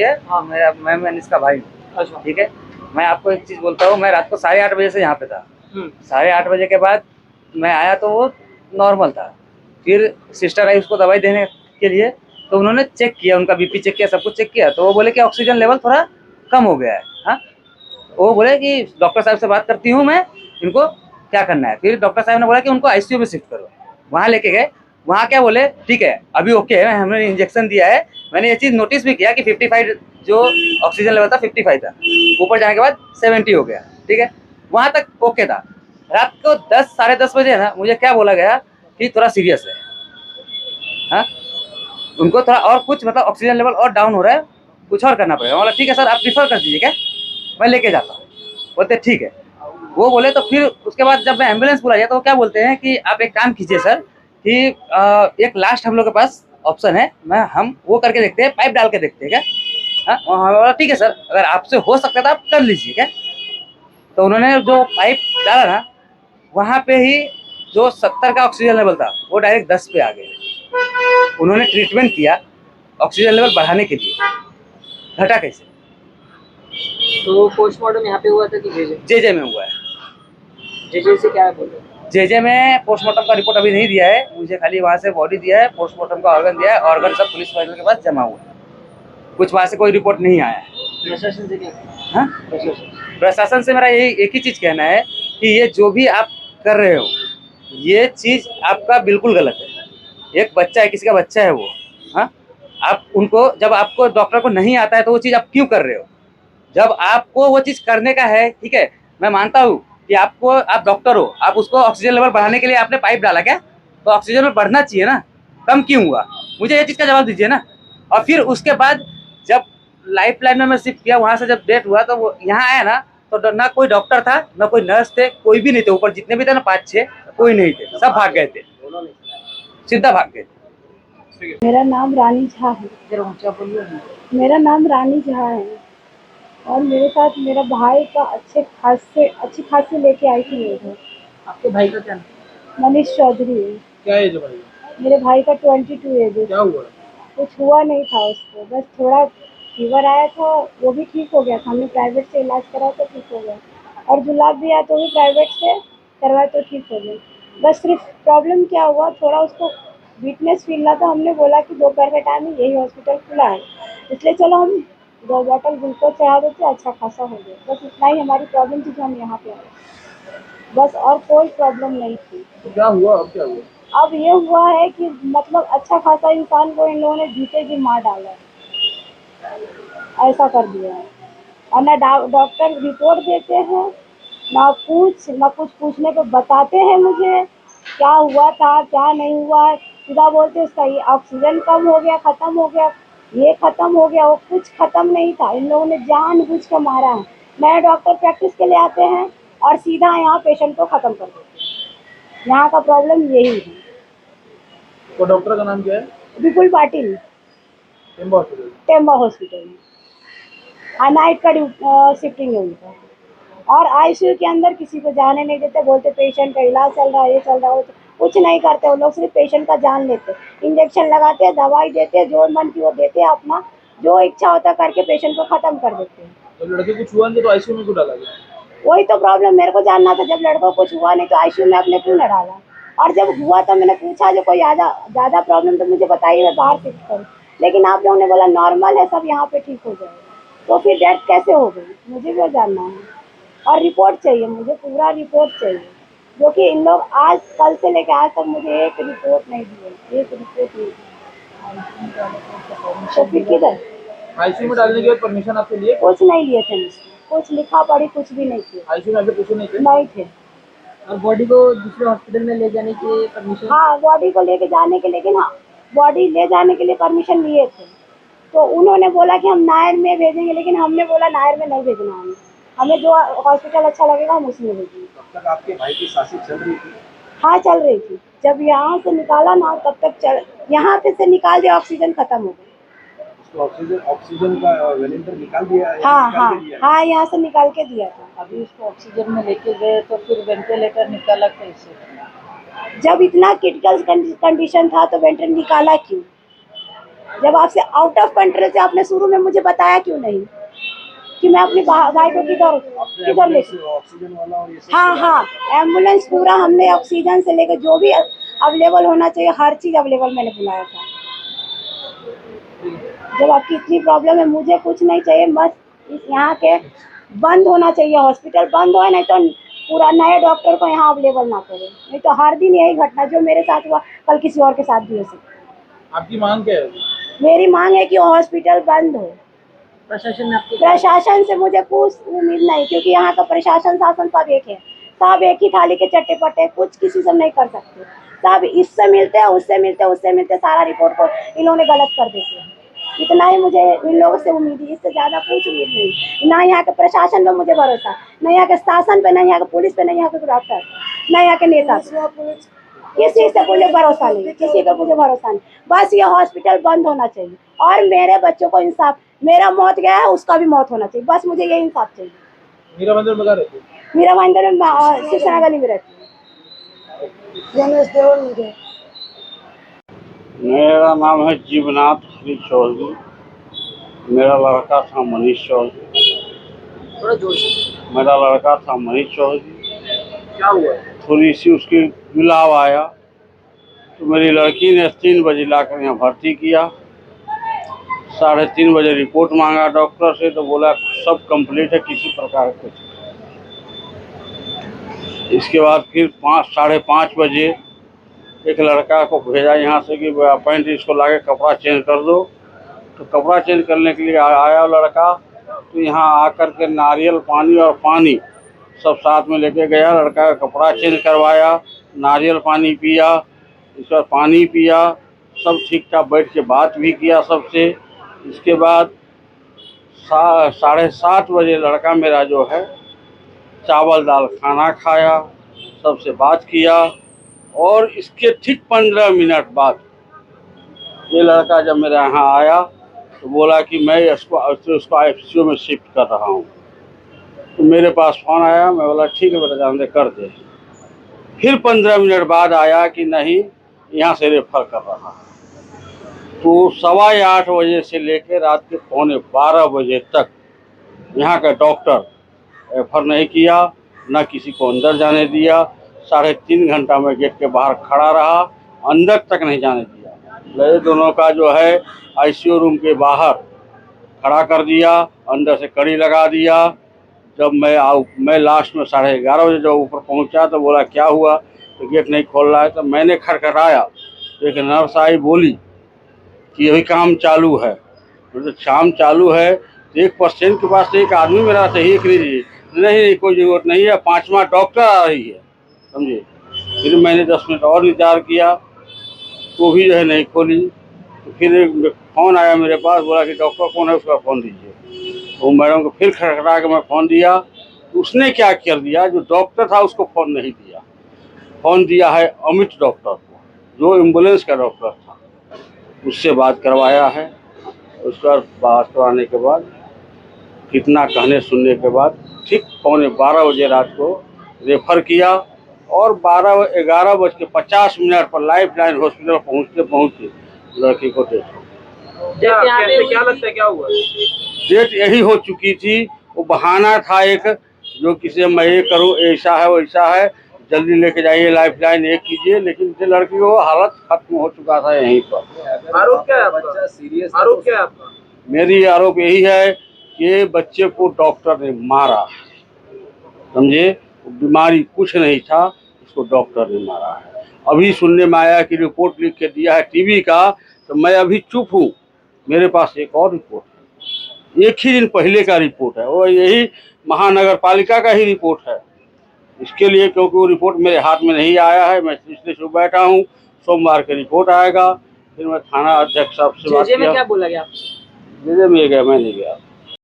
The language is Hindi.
है। हाँ, मैं इसका भाई हूँ। अच्छा। ठीक है, मैं आपको एक चीज़ बोलता हूँ, मैं रात को 8:30 बजे से यहाँ पे था। 8:30 बजे के बाद मैं आया तो वो नॉर्मल था। फिर सिस्टर आई उसको दवाई देने के लिए, तो उन्होंने चेक किया, उनका बीपी चेक किया, सब कुछ चेक किया, तो वो बोले कि ऑक्सीजन लेवल थोड़ा कम हो गया है। हाँ, वो बोले कि डॉक्टर साहब से बात करती हूँ मैं, इनको क्या करना है। फिर डॉक्टर साहब ने बोला कि उनको आईसीयू में शिफ्ट करो। वहाँ लेके गए, वहाँ क्या बोले, ठीक है अभी ओके है, हमने इंजेक्शन दिया है। मैंने ये चीज़ नोटिस भी किया कि 55 जो ऑक्सीजन लेवल था 55 था, ऊपर जाने के बाद 70 हो गया। ठीक है, वहाँ तक ओके था। रात को 10 साढ़े 10 बजे ना मुझे क्या बोला गया कि थोड़ा सीरियस है। हाँ, उनको थोड़ा और कुछ मतलब ऑक्सीजन लेवल और डाउन हो रहा है, कुछ और करना पड़ेगा। बोला ठीक है सर, आप प्रीफर कर दीजिए, क्या मैं लेके जाता हूँ। बोलते ठीक है। वो बोले तो फिर उसके बाद जब मैं एम्बुलेंस बुलाया तो वो क्या बोलते हैं कि आप एक काम कीजिए सर कि एक लास्ट हम लोग के पास ऑप्शन है, हम वो करके देखते हैं, पाइप डाल के देखते हैं क्या। हाँ, हमें बोला ठीक है सर, अगर आपसे हो सकता है तो आप कर लीजिए क्या। तो उन्होंने जो पाइप डाला ना, वहाँ पे ही जो 70 का ऑक्सीजन लेवल था वो डायरेक्ट 10 पे आ गया। उन्होंने ट्रीटमेंट किया ऑक्सीजन लेवल बढ़ाने के लिए, घटा कैसे। तो पोस्टमार्टम यहाँ पे हुआ था कि जेजे? जेजे में हुआ है। जेजे से क्या है बोले? जेजे में पोस्टमार्टम का रिपोर्ट अभी नहीं दिया है मुझे, खाली वहाँ से बॉडी दिया है, पोस्टमार्टम का ऑर्गन दिया है, ऑर्गन सब पुलिस फाइनल के पास जमा हुआ है। कुछ वहाँ से कोई रिपोर्ट नहीं आया है। प्रशासन से क्या? हाँ, प्रशासन से मेरा यही एक ही चीज़ कहना है कि ये जो भी आप कर रहे हो, ये चीज़ आपका बिल्कुल गलत है। एक बच्चा है, किसी का बच्चा है वो। हाँ, आप उनको, जब आपको डॉक्टर को नहीं आता है तो वो चीज़ आप क्यों कर रहे हो। जब आपको वो चीज़ करने का है, ठीक है, मैं मानता हूँ कि आपको, आप डॉक्टर हो, आप उसको ऑक्सीजन लेवल बढ़ाने के लिए आपने पाइप डाला क्या, तो ऑक्सीजन लेवल बढ़ना चाहिए ना, कम क्यों हुआ, मुझे ये चीज़ का जवाब दीजिए ना। और फिर उसके बाद जब लाइफ लाइन में मैं शिफ्ट किया, वहाँ से जब डेथ हुआ तो वो यहाँ आया ना, तो ना कोई डॉक्टर था, ना कोई नर्स थे, कोई भी नहीं थे, ऊपर जितने भी थे ना 5-6, कोई नहीं थे, सब भाग गए थे, सीधा भाग गए थे। मेरा नाम रानी झा है। मेरा नाम रानी झा है और मेरे साथ मेरा भाई का अच्छी खासी लेके आई थी मेरे घर। आपके भाई का क्या नाम? मनीष चौधरी है। क्या एज है भाई? मेरे भाई का 22 एज है। क्या हुआ? कुछ हुआ नहीं था उसको, बस थोड़ा फीवर आया था, वो भी ठीक हो गया था, हमने प्राइवेट से इलाज करा तो ठीक हो गया, और जुलाब भी आया तो भी प्राइवेट से करवाया तो ठीक हो गया। बस सिर्फ प्रॉब्लम क्या हुआ, थोड़ा उसको वीकनेस फील रहा था, हमने बोला कि दोपहर के टाइम में यही हॉस्पिटल खुला है, इसलिए चलो हम 2 बॉटल ग्लूकोज चढ़ा देते, अच्छा खासा हो गया। बस इतना ही हमारी प्रॉब्लम थी जो हम यहाँ पे आए, बस और कोई प्रॉब्लम नहीं थी। तो क्या हुआ, अब क्या हुआ? अब ये हुआ है कि मतलब अच्छा खासा इंसान को इन लोगों ने जीते जी मार डाला है, ऐसा कर दिया है। और ना डॉक्टर रिपोर्ट देते हैं, ना कुछ पूछने पे बताते हैं मुझे क्या हुआ था क्या नहीं हुआ। सीधा बोलते उसका ये ऑक्सीजन कम हो गया, ख़त्म हो गया, ये ख़त्म हो गया, वो कुछ ख़त्म नहीं था। इन लोगों ने जानबूझ के मारा है। नए डॉक्टर प्रैक्टिस के लिए आते हैं और सीधा यहाँ पेशेंट को ख़त्म कर देते हैं। यहाँ का प्रॉब्लम यही है। तो डॉक्टर का नाम क्या है? विपुल पाटिल, टेम्बा हॉस्पिटल में। नाइट का शिफ्टिंग है उनका। और आईसीयू के अंदर किसी को जाने नहीं देते, बोलते पेशेंट का इलाज चल रहा है, ये चल रहा है, कुछ नहीं करते वो लोग, सिर्फ पेशेंट का जान लेते, इंजेक्शन लगाते, दवाई देते, जो मन की वो देते, अपना जो इच्छा होता करके पेशेंट को ख़त्म कर देते हैं। तो लड़के कुछ हुआ नहीं तो आईसीयू में क्यों डाला गया? वही तो प्रॉब्लम मेरे को जानना था, जब लड़कों को कुछ हुआ नहीं तो आईसीयू में आपने क्यों न डाला, और जब हुआ तो मैंने पूछा जो कोई ज़्यादा प्रॉब्लम तो मुझे बताइए, मैं बाहर शिफ्ट करूँ, लेकिन आप लोगों ने बोला नॉर्मल है, सब यहाँ पे ठीक हो जाएगा। तो फिर डेथ कैसे हो गई, मुझे भी जानना है। और रिपोर्ट चाहिए मुझे, पूरा रिपोर्ट चाहिए, जो कि इन लोग आज कल से लेकर आज तक मुझे एक रिपोर्ट नहीं दी, एक रिपोर्ट नहीं दी। तो फिर किधर आईसीयू में डालने के बाद परमिशन आपके लिए? कुछ नहीं लिए थे मुझसे, कुछ लिखा पढ़ी कुछ भी नहीं किया। आईसीयू में आपके पूछे नहीं थे? नहीं थे। और बॉडी को दूसरे हॉस्पिटल में ले जाने के लिए परमिशन? हाँ, बॉडी को लेके जाने के, लेकिन हाँ बॉडी ले जाने के लिए परमिशन लिए थे, तो उन्होंने बोला कि हम नायर में भेजेंगे, लेकिन हमने बोला नायर में नहीं भेजना, हमें जो हॉस्पिटल अच्छा लगेगा हम उसमें भेजेंगे। तब तक आपके भाई की सांसें चल रही थी? हाँ चल रही थी, जब यहाँ से निकाला ना तब तक यहाँ पे से निकाल दिया, ऑक्सीजन खत्म हो गई। ऑक्सीजन का वेंटिलेटर निकाल दिया है? हाँ, यहाँ से निकाल के दिया था। अभी उसको ऑक्सीजन में लेके गए तो फिर वेंटिलेटर निकाला कैसे? जब इतना क्रिटिकल कंडीशन था तो वेंटिलेटर निकाला क्यों? जब आपसे आउट ऑफ कंट्री से आपने शुरू में मुझे बताया क्यों नहीं कि मैं अपने भाई को किधर किधर ले। हाँ हाँ, एम्बुलेंस पूरा हमने ऑक्सीजन से लेकर जो भी अवेलेबल होना चाहिए हर चीज़ अवेलेबल मैंने बुलाया था। जब आपकी इतनी प्रॉब्लम है, मुझे कुछ नहीं चाहिए, बस यहाँ के बंद होना चाहिए, हॉस्पिटल बंद हो, नहीं तो पूरा नए डॉक्टर को यहाँ अवेलेबल ना करे, नहीं तो हर दिन यही घटना जो मेरे साथ हुआ कल किसी और के साथ भी हो सकता है। आपकी मांग क्या है? मेरी मांग है कि हॉस्पिटल बंद हो। प्रशासन ने आपको प्रशासन से मुझे कुछ उम्मीद नहीं, क्योंकि यहाँ का प्रशासन शासन सब एक है, सब एक ही थाली के चट्टे पट्टे, कुछ किसी से नहीं कर सकते, सब इससे मिलते हैं उससे मिलते हैं उससे मिलते, सारा रिपोर्ट को इन्होंने गलत कर देते हैं। इतना ही मुझे इन लोगों से उम्मीद है, इससे ज़्यादा कुछ उम्मीद नहीं। ना यहाँ के प्रशासन पे मुझे भरोसा, ना यहाँ के शासन पे, ना यहाँ के पुलिस पे, ना यहाँ के डॉक्टर, ना यहाँ के नेता, किसी से मुझे भरोसा नहीं, किसी पे मुझे भरोसा नहीं। बस ये हॉस्पिटल बंद होना चाहिए और मेरे बच्चों को इंसाफ, मेरा मौत गया है उसका भी मौत होना चाहिए, बस मुझे ये इंसाफ चाहिए। मीरा मंदिर में कहाँ रहती है? मीरा मंदिर में शिवसेना गली में रहती है। मेरा नाम है जीवनाथ हरी चौधरी। मेरा लड़का था मनीष चौधरी। थोड़ा जोर से। मेरा लड़का था मनीष चौधरी। क्या हुआ? थोड़ी सी उसकी मिलाव आया तो मेरी लड़की ने 3 बजे लाकर यहाँ भर्ती किया। 3:30 बजे रिपोर्ट मांगा डॉक्टर से, तो बोला सब कंप्लीट है, किसी प्रकार कुछ। इसके बाद फिर 5-5:30 बजे एक लड़का को भेजा यहाँ से कि पैंट इसको लाके कपड़ा चेंज कर दो। तो कपड़ा चेंज करने के लिए आया लड़का, तो यहाँ आकर के नारियल पानी और पानी सब साथ में लेके गया। लड़का का कपड़ा चेंज करवाया, नारियल पानी पिया, इसके बाद पानी पिया, सब ठीक ठाक बैठ के बात भी किया सबसे। इसके बाद 7:30 बजे लड़का मेरा जो है चावल दाल खाना खाया, सबसे बात किया। और इसके ठीक 15 मिनट बाद ये लड़का जब मेरे यहाँ आया तो बोला कि मैं उसको ICU में शिफ्ट कर रहा हूँ। तो मेरे पास फ़ोन आया, मैं बोला ठीक है बेटा जान दे, कर दे। फिर 15 मिनट बाद आया कि नहीं, यहाँ से रेफर कर रहा है। तो 8:15 बजे से लेकर रात के 11:45 बजे तक यहाँ का डॉक्टर रेफर नहीं किया, न किसी को अंदर जाने दिया। 3.5 घंटा में गेट के बाहर खड़ा रहा, अंदर तक नहीं जाने दिया। ये दोनों का जो है ICU रूम के बाहर खड़ा कर दिया, अंदर से कड़ी लगा दिया। जब मैं लास्ट में 11:30 बजे जब ऊपर पहुंचा तो बोला क्या हुआ, तो गेट नहीं खोल रहा है। तो मैंने खड़खड़ाया तो एक नर्स आई, बोली कि अभी काम चालू है। तो शाम चालू है तो एक पेशेंट के पास एक आदमी मेरा सही कीजिए। नहीं, कोई ज़रूरत नहीं है, 5वां डॉक्टर आ रही है, समझे। फिर मैंने 10 मिनट और इंतजार किया तो भी जो है नहीं खोली। तो फिर एक फ़ोन आया मेरे पास, बोला कि डॉक्टर कौन है, उसका फ़ोन दीजिए। तो मैडम को फिर खड़खड़ा के मैं फ़ोन दिया तो उसने क्या कर दिया, जो डॉक्टर था उसको फ़ोन नहीं दिया, फ़ोन दिया है अमित डॉक्टर को, जो एम्बुलेंस का डॉक्टर था, उससे बात करवाया है। उसका बात करवाने के बाद कितना कहने सुनने के बाद ठीक 11:15 बजे रात को रेफ़र किया और 11:50 पर लाइफलाइन हॉस्पिटल पहुँचते लड़की को देखा। क्या लगता है क्या हुआ? डेट यही हो चुकी थी, वो बहाना था एक, जो किसी मैं ये करूँ, ऐसा है वैसा है, जल्दी लेके जाइए लाइफलाइन ये कीजिए, लेकिन लड़की को हालत खत्म हो चुका था यहीं पर। आरोप क्या है आपका? सीरियस आरोप क्या है आपका? मेरी आरोप यही है कि बच्चे को डॉक्टर ने मारा, समझे। बीमारी कुछ नहीं था, उसको डॉक्टर ने मारा है। अभी सुनने में आया कि रिपोर्ट लिख के दिया है टीबी का, तो मैं अभी चुप हूँ। मेरे पास एक और रिपोर्ट है, एक ही दिन पहले का रिपोर्ट है, वो यही महानगर पालिका का ही रिपोर्ट है। इसके लिए क्योंकि वो रिपोर्ट मेरे हाथ में नहीं आया है, मैं इसलिए चुप बैठा हूँ। सोमवार के रिपोर्ट आएगा, फिर मैं थाना अध्यक्ष साहब से बात किया। क्या बोला गया आपसे? जेजे में गया, मैं नहीं गया।